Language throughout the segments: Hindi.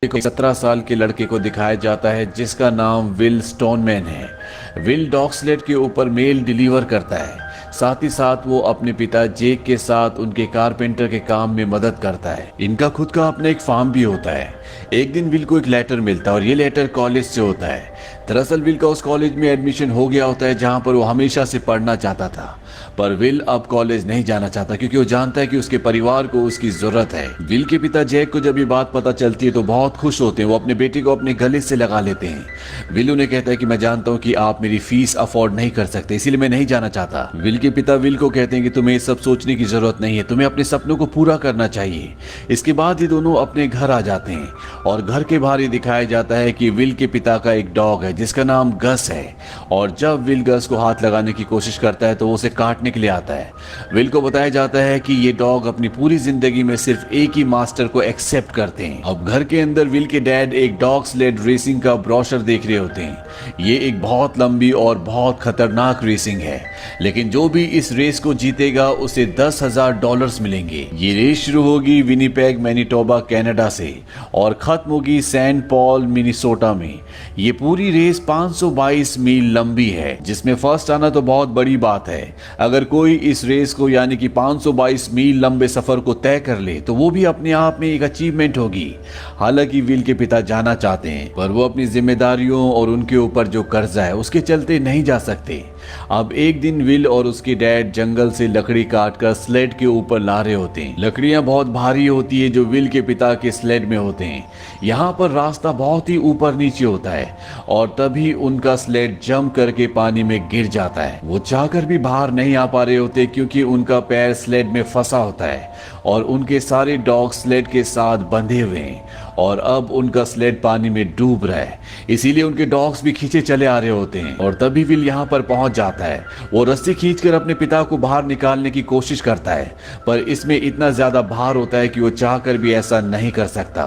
एक 17 साल के लड़के को दिखाया जाता है जिसका नाम विल स्टोनमैन है। विल डॉग स्लेड के ऊपर मेल डिलीवर करता है। साथ ही साथ वो अपने पिता जेक के साथ उनके कारपेंटर के काम में मदद करता है। इनका खुद का अपना एक फार्म भी होता है। एक दिन विल को एक लेटर मिलता है और ये लेटर कॉलेज से होता है। दरअसल विल का उस कॉलेज में एडमिशन हो गया होता है जहां पर वो हमेशा से पढ़ना चाहता था, पर विल अब कॉलेज नहीं जाना चाहता क्योंकि वो जानता है कि उसके परिवार को उसकी जरूरत है। विल के पिता जैक को जब ये बात पता चलती है तो बहुत खुश होते हैं। वो अपने बेटे को अपने गले से लगा लेते हैं। विल उन्हें कहता है कि मैं जानता हूँ कि आप मेरी फीस अफोर्ड नहीं कर सकते, इसीलिए मैं नहीं जाना चाहता। विल के पिता विल को कहते हैं कि तुम्हें ये सब सोचने की जरूरत नहीं है, तुम्हें अपने सपनों को पूरा करना चाहिए। इसके बाद ये दोनों अपने घर आ जाते हैं और घर के बाहर ये दिखाया जाता है कि विल के पिता का एक डॉग है जिसका नाम गस है। और जब विल गस को हाथ लगाने की कोशिश करता है तो वो उसे काटने के लिए आता है। विल को बताया जाता है कि ये डॉग अपनी पूरी जिंदगी में सिर्फ एक ही मास्टर को एक्सेप्ट करते हैं। अब घर के अंदर विल के डैड एक डॉग स्लेड रेसिंग का ब्रोशर देख रहे होते हैं। ये एक बहुत लंबी और बहुत खतरनाक रेसिंग है, लेकिन जो भी इस रेस को जीतेगा उसे $10,000 मिलेंगे। ये रेस शुरू होगी विनिपेग मैनिटोबा कनाडा से और खत्म होगी सेंट पॉल मिनीसोटा में। ये पूरी रेस 522 मील लंबी है, जिसमें फर्स्ट आना तो बहुत बड़ी बात है। अगर कोई इस रेस को यानी कि 522 मील लंबे सफर को तय कर ले तो वो भी अपने आप में एक अचीवमेंट होगी। हालांकि विल के पिता जाना चाहते हैं, पर वो अपनी जिम्मेदारियों और उनके ऊपर जो कर्जा है उसके चलते नहीं जा सकते। अब एक दिन विल और उसके डैड जंगल से लकड़ी काटकर स्लेड के ऊपर ला रहे होते हैं। लकड़ियां बहुत भारी होती है जो विल के पिता के स्लेड में होते हैं। यहाँ पर रास्ता बहुत ही ऊपर नीचे होता है और तभी उनका स्लेड जंप करके पानी में गिर जाता है। वो चाहकर भी बाहर नहीं आ पा रहे होते क्योंकि उनका पैर स्लेड में फंसा होता है और उनके सारे डॉग स्लेड के साथ बंधे हुए हैं और अब उनका स्लेड पानी में डूब रहा है, इसीलिए उनके डॉग्स भी खींचे चले आ रहे होते हैं। और तभी विल यहाँ पर पहुंच जाता है। वो रस्सी खींचकर अपने पिता को बाहर निकालने की कोशिश करता है, पर इसमें इतना ज्यादा भार होता है कि वो चाहकर भी ऐसा नहीं कर सकता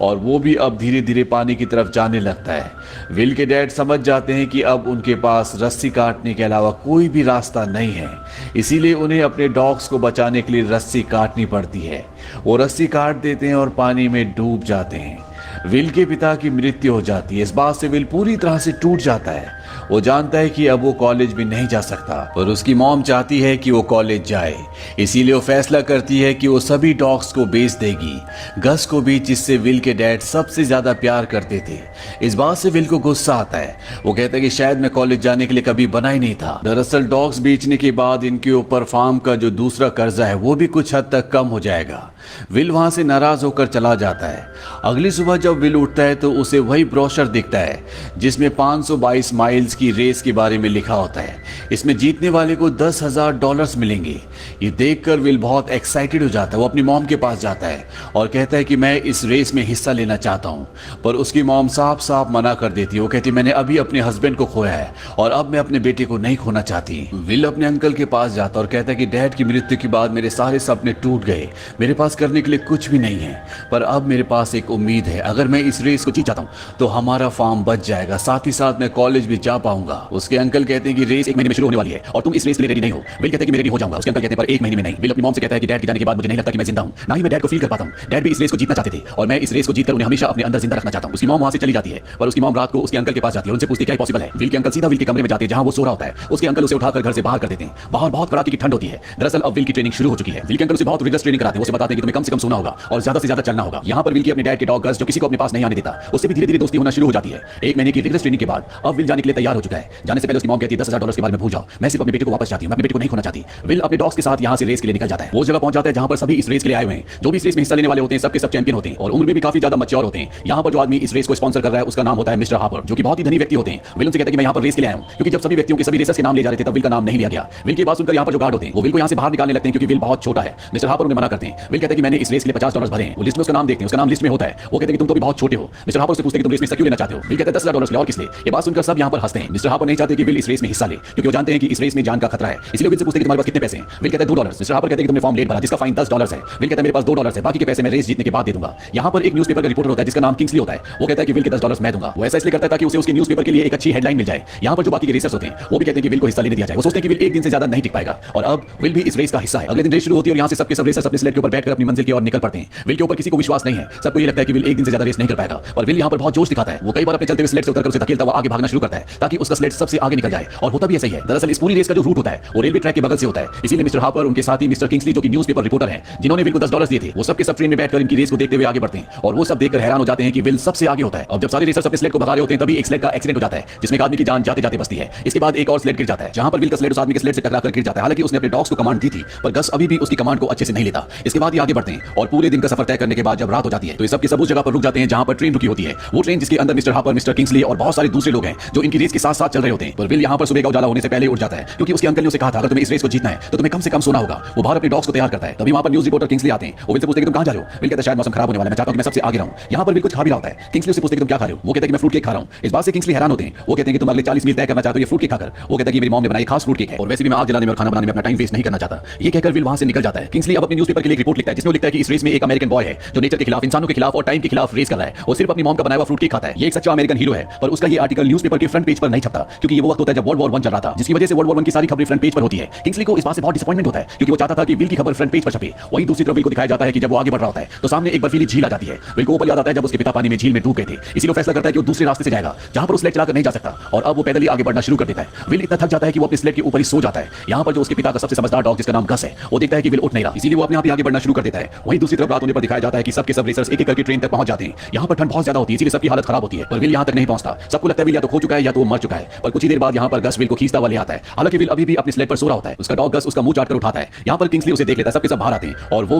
और वो भी अब धीरे धीरे पानी की तरफ जाने लगता है। विल के डैड समझ जाते हैं कि अब उनके पास रस्सी काटने के अलावा कोई भी रास्ता नहीं है, इसीलिए उन्हें अपने डॉग्स को बचाने के लिए रस्सी काटनी पड़ती है। वो रस्सी काट देते हैं और पानी में डूब जाते हैं। विल के पिता की मृत्यु हो जाती है। इस बात से विल पूरी तरह से टूट जाता है। वो जानता है कि अब वो कॉलेज भी नहीं जा सकता, पर उसकी मॉम चाहती है कि वो कॉलेज जाए, इसीलिए वो फैसला करती है कि वो सभी डॉग्स को बेच देगी, गस को भी, जिससे विल के डैड सबसे ज्यादा प्यार करते थे। इस बात से विल को गुस्सा आता है। वो कहता है कि शायद मैं कॉलेज जाने के लिए कभी बना ही नहीं था। दरअसल डॉग्स बेचने के बाद इनके ऊपर फार्म का जो दूसरा कर्जा है वो भी कुछ हद तक कम हो जाएगा। विल वहां से नाराज होकर चला जाता है। अगली सुबह जब विल उठता है तो उसे वही ब्रोशर दिखता है जिसमें 522 माइल्स की रेस के बारे में लिखा होता है। इसमें जीतने वाले को $10,000 मिलेंगे। ये देखकर विल बहुत एक्साइटेड हो जाता है। वो अपनी मॉम के पास जाता है और कहता है कि मैं इस रेस में हिस्सा लेना चाहता हूँ, पर उसकी मॉम साफ साफ मना कर देती है। वो कहती है मैंने अभी अपने हस्बैंड को खोया है और अब मैं अपने बेटे को नहीं खोना चाहती। विल अपने अंकल के पास जाता और कहता है कि डैड की मृत्यु के बाद मेरे सारे सपने टूट गए, मेरे पास करने के लिए कुछ भी नहीं है, पर अब मेरे पास एक उम्मीद है। अगर मैं इस रेस को जीत जाता हूँ तो हमारा फार्म बच जाएगा, साथ ही साथ मैं कॉलेज भी जा पाऊंगा। उसके अंकल कहते हैं कि रेस 1 महीने में शुरू होने वाली है और तुम इस रेस के लिए रेडी नहीं हो। विल कहता है कि मैं रेडी हो जाऊंगा। उसके अंकल कहते हैं पर 1 महीने में नहीं। विल अपनी मॉम से कहता है कि डैड के जाने के बाद मुझे नहीं लगता कि मैं जिंदा हूं, ना ही मैं डैड को फील कर पाता हूं। डैड भी इस रेस को जीतना चाहते थे और मैं इस रेस को जीतकर उन्हें हमेशा अपने अंदर जिंदा रखना चाहता हूं। उसकी मॉम वहां से चली जाती है, पर उसकी मॉम रात को उसके अंकल के पास जाती है और उनसे पूछती है क्या पॉसिबल है। विल के अंकल सीधा विल के कमरे में जाते हैं जहां वो सो रहा होता है। उसके अंकल उसे उठाकर घर से बाहर कर देते हैं। बाहर बहुत कड़ाके की ठंड होती है। दरअसल अब विल की ट्रेनिंग शुरू हो चुकी है। विल के अंकल उसे बहुत रिगरस ट्रेनिंग कराते हैं। उसे बताते हैं कि तुम्हें कम से कम सोना होगा और ज्यादा से ज्यादा चलना होगा। यहाँ पर विल की अपने डैड के डॉग गस, जो किसी को अपने पास नहीं आने देता, उससे भी धीरे धीरे दोस्ती होना शुरू हो जाती है। 1 महीने की रिगरस ट्रेनिंग के बाद अब विल जाने के लिए तैयार हो चुका है। जाने से पहले उसकी मॉम कहती है $10,000 के बारे में भूल जाओ, मैं सिर्फ अपने बेटे को वापस चाहती हूं, मैं अपने बेटे को नहीं खोना चाहती। विल अपने डॉग्स के साथ यहाँ से रेस के लिए निकल जाता है। वो जगह पहुंच जाता है जहां पर सभी इस रेस के लिए आए हुए हैं। जो भी इस रेस में हिस्सा लेने वाले होते हैं सबके सब चैंपियन होते हैं और उम्र में भी काफी ज्यादा मैच्योर होते हैं। यहाँ पर जो आदमी इस रेस को स्पॉन्सर कर रहा है उसका नाम होता है मिस्टर हापर, जो कि बहुत ही धनी व्यक्ति होते हैं। विल उनसे कहते हैं कि मैं यहाँ पर रेस के लिए आया हूँ, क्योंकि जब सभी व्यक्तियों के सभी रेसर्स के नाम ले जा रहे थे तब विल का नाम नहीं लिया गया। विल की बात सुनकर यहाँ पर जो गार्ड होते हैं वो विल को यहाँ से बाहर निकालने लगते हैं क्योंकि विल बहुत छोटा है। मिस्टर हापर उन्हें मना करते हैं। विल कहते हैं कि मैंने इस रेस के लिए $50 भरे हैं। वो लिस्ट में उसका नाम देखते हैं, उसका नाम लिस्ट में होता है। वो कहते हैं कि तुम तो भी बहुत छोटे हो। मिस्टर हापर से पूछते हैं कि तुम रेस में क्यों लेना चाहते हो। विल कहते हैं $10,000 और किस लिए। ये बात सुनकर सब यहाँ पर हंसते हैं। मिस्टर हार्पर नहीं चाहते कि विल इस रेस में हिस्सा ले, क्योंकि वो जानते हैं कि इस रेस में जान का खतरा है। इसलिए विल से पूछते हैं कि तुम्हारे पास कितने पैसे हैं। विल कहता है $2। मिस्टर हार्पर कहते हैं कि तुमने फॉर्म लेट भरा जिसका फाइन $10 है। विल कहता है मेरे पास $2 है, बाकी के पैसे मैं रेस जीतने के बाद दे दूंगा। यहाँ पर एक न्यूज़पेपर का रिपोर्टर होता है जिसका नाम किंग्सली होता है। वो कहता है कि विल के $10 मैं दूंगा। वो ऐसा इसलिए करता है ताकि उसे उसके न्यूज़पेपर के लिए एक अच्छी हेडलाइन मिल जाए। यहाँ पर जो बाकी के रेसर्स होते हैं वो भी कहते हैं कि विल को हिस्सा लेने दिया जाए। वो सोचते हैं कि विल एक दिन से ज्यादा नहीं टिक पाएगा और अब विल भी इस रेस का हिस्सा है। अगले दिन रेस शुरू होती है और यहाँ से सबके सब रेसर्स अपने स्लेट के ऊपर बैठकर अपनी मंजिल की ओर निकल पड़ते हैं। विल के ऊपर किसी को विश्वास नहीं है। सबको ये लगता है कि विल एक दिन से ज्यादा रेस नहीं कर पाएगा और विल यहाँ पर बहुत जोश दिखाता है। वो कई बार अपने चलते हुए स्लेट से उतरकर उसे धकेलता हुआ आगे भागना शुरू करता है ताकि उसका स्लेट सबसे आगे निकल जाए। और होता भी ऐसा ही है। दरअसल इस पूरी रेस का जो रूट होता है वो रेलवे ट्रैक के बगल से होता है। इसीलिए मिस्टर हार्पर, उनके साथी मिस्टर किंग्सली जो कि न्यूज़पेपर रिपोर्टर हैं, जिन्होंने विल को $10 दिए थे, वो सबके सब ट्रेन में बैठकर इनकी रेस को देखते हुए आगे बढ़ते हैं और वो सब देखकर हैरान हो जाते हैं कि विल सबसे आगे होता है। अब जब सारे रेसर्स अपने स्लेट को भगा रहे होते हैं तभी एक स्लेट का एक्सीडेंट हो जाता है जिसमें एक आदमी की जान जाते जाते बचती है। इसके बाद एक और स्लेट गिर जाता है जहां पर विल का स्लेट उस आदमी के स्लेट से टकराकर गिर जाता है। हालांकि उसने अपने डॉग्स को कमांड दी थी पर गस अभी भी उसकी कमांड को अच्छे से नहीं लेता। इसके बाद ये आगे बढ़ते हैं और पूरे दिन का सफर तय करने के बाद जब रात हो जाती है तो ये सब के सब उस जगह पर रुक जाते हैं जहां पर ट्रेन रुकी होती है। वो ट्रेन जिसके अंदर मिस्टर हार्पर, मिस्टर किंग्सली और बहुत सारे दूसरे लोग हैं जो इनकी रेस के साथ साथ चल रहे होते हैं। पर विल यहाँ पर सुबह का उजाला होने से पहले उठ जाता है क्योंकि उसके अंकल ने उसे कहा था अगर तुम्हें इस रेस को जीतना है तो तुम्हें कम से कम सोना होगा। वो बाहर अपने डॉग्स को तैयार करता है। तभी वहां पर न्यूज़ रिपोर्टर किंग्सली आते हैं। वो विल से पूछते हैं कि तुम कहां जा रहे हो। विल कहता है शायद मौसम खराब होने वाला है, मैं चाहता हूं कि मैं सबसे आगे रहूं। यहाँ पर विल कुछ खा भी रहा होता है। किंग्सली उससे पूछते हैं कि तुम क्या खा रहे हो। वो कहता है कि मैं फ्रूट केक खा रहा हूं। इस बात से किंग्सली हैरान होते हैं। वो कहते हैं कि तुम अगले 40 मील तय करना चाहते हो ये फ्रूट केक खाकर। वो कहता है कि मेरी मॉम ने बनाई खास फ्रूट केक है और वैसे भी मैं आग जलाने में और खाना बनाने में अपना टाइम वेस्ट नहीं करना चाहता। ये कहकर विल वहां से निकल जाता है। किंग्सली अब अपने न्यूज़पेपर के लिए एक रिपोर्ट लिखता है जिसमें लिखता है कि इस रेस में एक अमेरिकन बॉय है जो नेचर के खिलाफ, इंसानों के खिलाफ और टाइम के खिलाफ रेस कर रहा है। वो सिर्फ अपनी मॉम का बनाया हुआ फ्रूट केक खाता है। ये एक सच्चा अमेरिकन हीरो है पर उसका ये आर्टिकल न्यूज़पेपर के फ्रंट पेज पर नहीं छपता क्योंकि ये वो वक्त होता है जब वर्ल्ड वॉर 1 चल रहा था, जिसकी वजह से वर्ल्ड वॉर 1 की सारी खबरें फ्रंट पेज पर होती है। किंग्सली को इस बात से बहुत डिसअपॉइंटमेंट होता है क्योंकि वो चाहता था कि विल की खबर फ्रंट पेज पर छपे। वहीं दूसरी तरफ विल को दिखाया जाता है कि जब वो आगे बढ़ रहा होता है तो सामने एक बर्फीली झील आ जाती है। विल को ऊपर याद आता है जब उसके पिता पानी में झील में डूब गए थे। इसीलिए वो फैसला करता है कि वो दूसरे रास्ते से जाएगा जहां पर उस स्लेट चलाकर नहीं जा सकता और अब वो पैदल ही आगे बढ़ना शुरू कर देता है। विल इतना थक जाता है कि वो अपने स्लेट के ऊपर ही सो जाता है। यहाँ पर जो उसके पिता का सबसे समझदार डॉग जिसका नाम गस है वो देखता है कि विल उठ नहीं रहा, इसीलिए वो अपने आप ही आगे बढ़ना शुरू कर देता है। वहीं दूसरी तरफ रात होने पर दिखाया जाता है कि सबके सब रेसर्स एक एक करके ट्रेन तक पहुंच जाते हैं। यहाँ पर ठंड बहुत ज्यादा होती है इसीलिए सबकी हालत खराब होती है पर विल यहाँ तक नहीं पहुंचता। सबको लगता है विल या तो खो चुका है या तो मर चुका है। पर कुछ ही देर बाद यहाँ पर गस विल को खींचता हुआ ले आता है। हालांकि विल अभी भी अपने स्लेट पर सो रहा होता है। उसका डॉग गस उसका मुंह चाटकर उठाता है। यहाँ पर किंग्सली उसे देख लेता है। सबके सब बाहर आते हैं और वो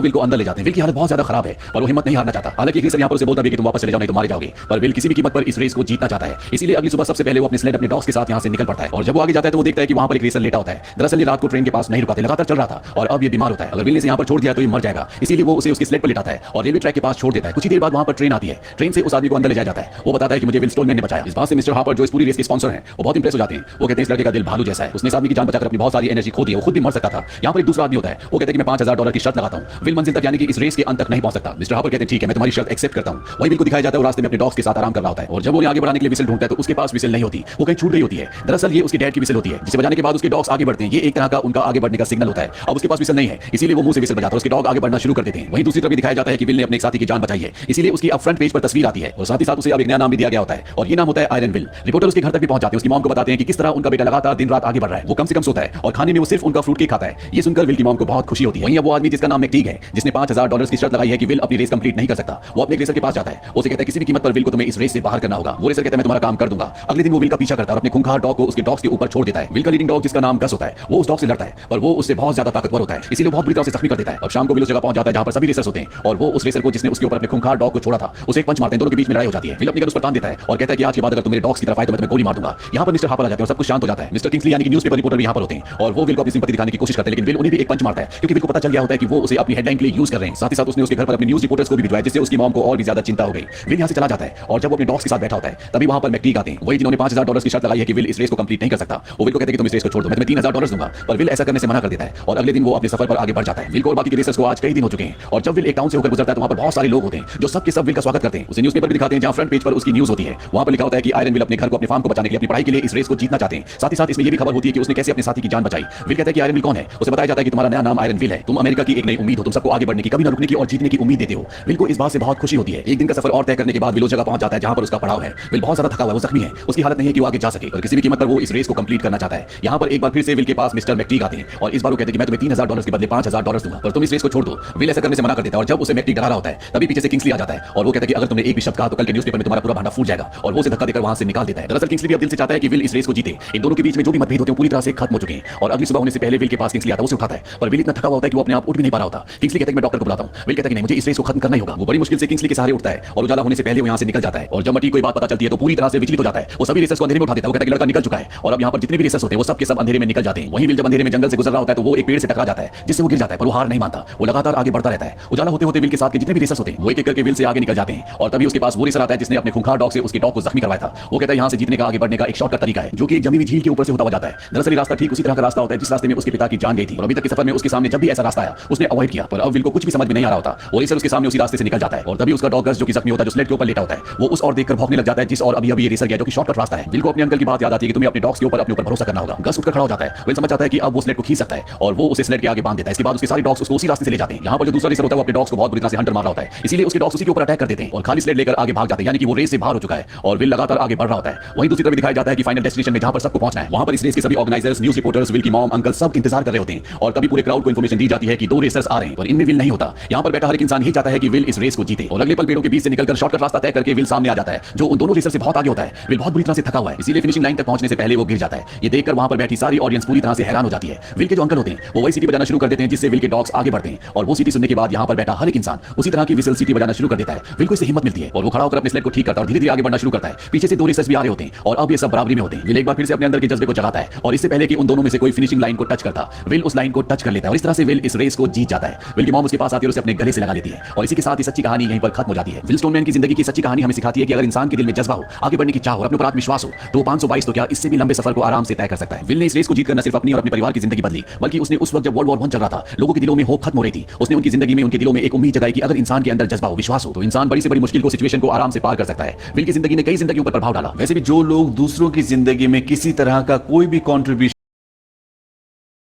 विल को अंदर ले जाते हैं। विल की हालत बहुत ज्यादा खराब है और वो हिम्मत नहीं हारना चाहता। हालांकि यहाँ पर उसे बोलता भी कि तुम वापस चले जाओ नहीं तो मारे जाओगे। पर विल किसी भी कीमत पर इस रेस को जीतना चाहता है। इसीलिए अगली सुबह सबसे पहले वो अपने स्लेट अपने डॉग्स के साथ यहाँ से निकल पड़ता है और जब वो आगे जाता है तो वो देखता है कि वहाँ पर एक रेसर लेटा होता है। दरअसल ये रात को ट्रेन के पास नहीं रुका था, लगातार चल रहा था और अब ये बीमार होता है। अगर विल ने इसे यहाँ पर छोड़ दिया तो ये मर जाएगा, इसीलिए वो उसे उसके स्लेट पर लेटाता है और रेलवे ट्रैक के पास छोड़ देता है। कुछ ही देर बाद वहाँ पर ट्रेन आती है। ट्रेन से उस आदमी को अंदर ले जाया जाता है। वो बताता है कि मुझे विल स्टोनमैन ने बचाया। इस बात से मिस्टर हार्पर जो इस पूरी रेस के स्पॉन्सर हैं वो बहुत इंप्रेस हो जाते हैं। वो कहते हैं इस लड़के का दिल भालू जैसा है, उसने इस आदमी की जान बचाकर अपनी बहुत सारी एनर्जी खो दी है, वो खुद भी मर सकता था। यहाँ पर एक दूसरा आदमी होता है। वो कहता है कि मैं $5000 की शर्त लगाता हूँ, विल मंजिल तक यानी कि इस रेस के अंत तक नहीं पहुंच सकता। मिस्टर हार्पर कहते हैं ठीक है मैं तुम्हारी शर्त एक्सेप्ट करता हूँ। वही विल को दिखाया जाता है वो रास्ते में अपने डॉग्स के साथ आराम कर रहा होता है और जब वो आगे बढ़ाने के लिए विसल ढूंढता है तो उसके पास विसल नहीं होती, वो कहीं छूट गई होती है। दरअसल ये उसके डैड की विसल होती है जिसे बजाने के बाद उसके डॉग्स आगे बढ़ते हैं। ये एक तरह का उनका आगे बढ़ने का सिग्नल होता है। अब उसके पास विसल नहीं है इसीलिए वो मुंह से विसल बजाता है, उसके डॉग आगे बढ़ना शुरू कर देते हैं। वहीं दूसरी तरफ दिखाया जाता है कि विल ने अपने एक साथी की जान बचाई है, इसीलिए उसकी अब फ्रंट पेज पर तस्वीर आती है और साथ ही साथ उसे अब एक नया नाम भी दिया गया होता है और ये नाम होता है आयरन विल। रिपोर्टर उसके घर तक भी पहुंच जाते हैं, उसकी मॉम को बताते हैं कि किस तरह उनका बेटा लगातार दिन रात आगे बढ़ रहा है। वो कम से कम सोता है और खाने में वो सिर्फ उनका फ्रूट केक खाता है। ये सुनकर विल की मॉम को बहुत खुशी होती है। वहीं अब वो आदमी जिसका नाम मैकटीग है, जिसने $5000 की शर्त लगाई है कि विल अपनी रेस कंप्लीट नहीं कर सकता, वो अपने रेसर के पास जाता है। उसे कहता है किसी भी कीमत पर विल को तुम्हें इस रेस से बाहर करना होगा। वो रेसर कहता है मैं तुम्हारा काम कर दूंगा। अगले दिन वो विल का पीछा करता है और अपने खूंखार डॉग को उसके डॉग्स के ऊपर छोड़ देता है। विल का लीडिंग डॉग जिसका नाम गस होता है वो उस डॉग से लड़ता है पर वो उससे बहुत ज्यादा ताकतवर होता है, इसीलिए बहुत बुरी तरह से जख्मी कर देता है। और शाम को विल उस जगह पहुंच जाता है जहां पर सभी रेसर्स होते हैं और वो उस रेसर को जिसने उसके ऊपर अपने खूंखार डॉग को छोड़ा था उसे एक पंच मारते हैं। दोनों के बीच में लड़ाई हो जाती है। विल अपनी गन उस पर तान देता है और कहता है कि आज के बाद अगर तुम मेरे डॉग्स की तरफ आए तो मैं तुम्हें गोली मार दूंगा। यहाँ पर मिस्टर हार्पर आ जाते हैं और सब कुछ शांत हो जाता है। मिस्टर किंग्सली यानी कि न्यूज़पेपर रिपोर्टर भी यहाँ पर होते हैं और वो विल को अपनी सिंपैथी दिखाने की कोशिश करते हैं लेकिन विल उन्हें भी एक पंच मारता है क्योंकि विल को पता चल गया होता है कि वो उसे अपनी हेडलाइन के लिए यूज कर रहे हैं। साथ ही साथ उसने उसके घर पर अपने न्यूज़ रिपोर्टर्स को भी भिजवाया जिससे उसकी मॉम को और भी ज्यादा चिंता हो गई। विल यहाँ से चला जाता है और जब वो अपने डॉग्स के साथ बैठा होता है तभी वहाँ पर मैकटीग आते हैं, वही जिन्होंने $5000 की शर्त लगाई है कि विल इस रेस को कंप्लीट नहीं कर सकता। वो विल को कहते हैं कि तुम इस रेस को छोड़ दो, मैं तुम्हें $3000 दूंगा। पर विल ऐसा करने से मना कर देता है और अगले दिन वो अपने सफर पर आगे बढ़ जाता है। विल को और बाकी के रेसर्स को आज कई दिन हो चुके हैं और जब विल एक टाउन से होकर गुजरता है तो वहाँ पर बहुत सारे लोग होते हैं जो सबके सब विल का स्वागत करते हैं। उसे न्यूज़पेपर भी दिखाते हैं जहाँ फ्रंट पेज पर उसकी न्यूज़ होती है। वहाँ पर लिखा होता है कि आयरन विल अपने घर को, अपने फार्म को बचाने के लिए, अपनी पढ़ाई के लिए इस रेस को जीतना चाहते हैं। साथ ही साथ इसमें यह भी खबर होती है कि उसने कैसे अपने साथी की जान बचाई। विल कहता है कि आयरन विल कौन है। उसे बताया जाता है कि तुम्हारा नया नाम आयरन विल है, तुम अमेरिका की एक नई उम्मीद हो, तुम सबको आगे बढ़ने की, कभी न रुकने की और जीतने की उम्मीद देते हो। विल को इस बात से बहुत खुशी होती है। एक दिन का सफर और तय करने के बाद विल उस जगह पहुंच जाता है जहां पर उसका पड़ाव है। विल बहुत ज्यादा थका हुआ है, वो जख्मी है, उसकी हालत नहीं है कि वो आगे जा सके और किसी भी कीमत पर वो इस रेस को कंप्लीट करना चाहता है। यहाँ पर एक बार फिर से विल के पास मिस्टर मैकटीग आते हैं और इस बार वो कहते हैं कि मैं तुम्हें $3000 के बदले $5000 दूंगा पर तुम इस रेस को छोड़ दो। विल ऐसा करने से मना कर देता है और जब उसे मैकटीग डरा रहा होता है तभी पीछे से किंग्सली आ जाता है और वो कहता है कि अगर तुमने एक भी शब्द कहा तो कल के न्यूज़पेपर में तुम्हारा पूरा भांडा फूट जाएगा और वो उसे धक्का देकर वहां से निकाल देता है। दरअसल किंग्सली भी अब दिल से चाहता है कि विल इस रेस को जीते। इन दोनों के बीच में जो भी मतभेद होते हैं पूरी तरह से खत्म हो चुके हैं और अगली सुबह होने से पहले विल के पास किंग्सली आता है, उसे उठाता है पर विल इतना थका हुआ होता है कि वो अपने आप उठ भी नहीं पा रहा होता। किंग्सली कहता है कि मैं डॉक्टर को बुलाता हूं। विल कहता है कि नहीं, मुझे इस रेस को खत्म करना ही होगा। वो बड़ी मुश्किल से किंग्सली के सहारे उठता है और उजाला होने से पहले वो यहाँ से निकल जाता है और जब मटी कोई बात पता चलती है तो पूरी तरह से विचलित हो जाता है। वो सभी रेसर्स को अंधेरे में उठा देता है। वो कहता है कि लड़का निकल चुका है और अब यहाँ पर जितने भी रेसर्स होते हैं वो सब के सब अंधेरे में निकल जाते हैं। वहीं विल जब अंधेरे में जंगल से गुजर रहा होता है तो वो एक पेड़ से टकरा जाता है जिससे वो गिर जाता है पर वो हार नहीं मानता, वो लगातार आगे बढ़ता रहता है। उजाला होते होते विल के साथ के जितने भी रेसर्स होते हैं वो एक एक करके विल से आगे निकल जाते हैं और तभी उसके पास वो रेसर आता है जिसने अपने खूंखार डॉग से उसके डॉग को जख्मी करवाया था। वो कहता है यहाँ से जीतने का आगे बढ़ने का एक शॉर्टकट तरीका है, जो कि एक जमी हुई झील के ऊपर से होता हुआ जाता है। दरअसल ये रास्ता ठीक उसी तरह का रास्ता होता है जिस रास्ते में उसके पिता की जान गई थी, और अभी तक के सफर में उसके सामने जब भी ऐसा रास्ता आया उसने अवॉइड किया। पर अब विल को कुछ भी समझ में नहीं आ रहा होता और रेसर उसके सामने उसी रास्ते से निकल जाता है, और तभी उसका डॉग गस जो कि जख्मी होता है, जो स्लेट के ऊपर लेटा होता है, वो उस और देखकर भौंकने लग जाता है जिस और अभी अभी ये रेसर गया, जो कि शॉर्टकट रास्ता है। विल को अपने अंकल की बात याद आती है कि तुम्हें अपने डॉग्स के ऊपर अपने ऊपर भरोसा करना होगा। गस उठकर खड़ा हो जाता है। विल समझ जाता है कि अब वो स्लेट को खींच सकता है और वो उसे स्लेट के आगे बांध देता है। इसके बाद उसके सारे डॉग्स उसको उसी रास्ते से ले जाते हैं। यहाँ पर जो दूसरा रेसर होता है वो अपने डॉग्स को बहुत बुरी तरह से हंटर मार रहा होता है, इसलिए उसके डॉग्स उसी के ऊपर अटैक कर देते हैं और खाली स्लेट लेकर आगे भाग जाते हैं, यानी कि वो रेस से बाहर हो चुका है और विल लगातार आगे बढ़ रहा होता है। वहीं दूसरी तरफ दिखाया जाता है कि फाइनल डेस्टिनेशन में जहां पर सबको पहुंचना है, वहां पर इस रेस के सभी ऑर्गेनाइजर्स, न्यूज़ रिपोर्टर्स, विल की मॉम, अंकल सब इंतजार कर रहे होते हैं और तभी पूरे क्राउड को इंफॉर्मेशन दी जाती है कि 2 रेसर्स आ रहे हैं, पर इनमें विल नहीं होता। यहाँ पर बैठा हर एक इंसान यही चाहता है कि विल इस रेस को जीते, और अगले पल पेड़ों के बीच से निकलकर शॉर्टकट रास्ता तय करके विल सामने आ जाता है, जो उन दोनों रेसर से बहुत आगे होता है। विल बहुत बुरी तरह से थका हुआ है, इसीलिए फिनिशिंग लाइन तक पहुंचने से पहले वो गिर जाता है। ये देखकर वहां पर बैठी सारी ऑडियंस पूरी तरह से हैरान हो जाती है। विल के जो अंकल होते हैं वो वही सीटी बजाना शुरू कर देते हैं जिससे विल के डॉग्स आगे बढ़ते हैं, और वो सीटी सुनने के बाद यहाँ पर बैठा हर एक इंसान उसी तरह की विसल सीटी बजाना शुरू कर देता है। विल को इससे हिम्मत मिलती है और वो खड़ा होकर अपने स्लेट को ठीक करता है और धीरे धीरे आगे बढ़ना शुरू करता है। पीछे से 2 रेसर्स भी आ रहे होते हैं और अब ये सब बराबरी में होते हैं। विल एक बार फिर से अपने अंदर के जज्बे को जगाता है और इससे पहले कि उन दोनों में से कोई फिनिशिंग लाइन को टच करता, विल उस लाइन को टच कर लेता है और इस तरह से विल इस रेस को जीत जाता है। विल की मॉम उसके पास आती है और उसे अपने गले से लगा लेती है, और इसी के साथ ही सच्ची कहानी यहीं पर खत्म हो जाती है। विल स्टोनमैन की जिंदगी की सच्ची कहानी हमें सिखाती है कि अगर इंसान के दिल में जज्बा हो, आगे बढ़ने की चाह हो, अपने ऊपर आत्मविश्वास हो, तो 522 तो क्या इससे भी लंबे सफर को आराम से तय कर सकता है। विल ने इस रेस को जीतकर न सिर्फ अपनी और अपने परिवार की जिंदगी बदली, बल्कि उसने उस वक्त जब वर्ल्ड वॉर 1 चल रहा था, लोगों के दिलों में होप खत्म हो रही थी, उसने उनकी जिंदगी में, उनके दिलों में एक उम्मीद जगाई कि अगर इंसान के अंदर जज्बा हो, विश्वास हो, तो इंसान बड़ी से बड़ी मुश्किल को, सिचुएशन को आराम से पार कर सकता है। विल की जिंदगी ने कई जिंदगियों पर प्रभाव डाला। वैसे भी जो लोग दूसरों की जिंदगी में किसी तरह का कोई भी कॉन्ट्रीब्यूशन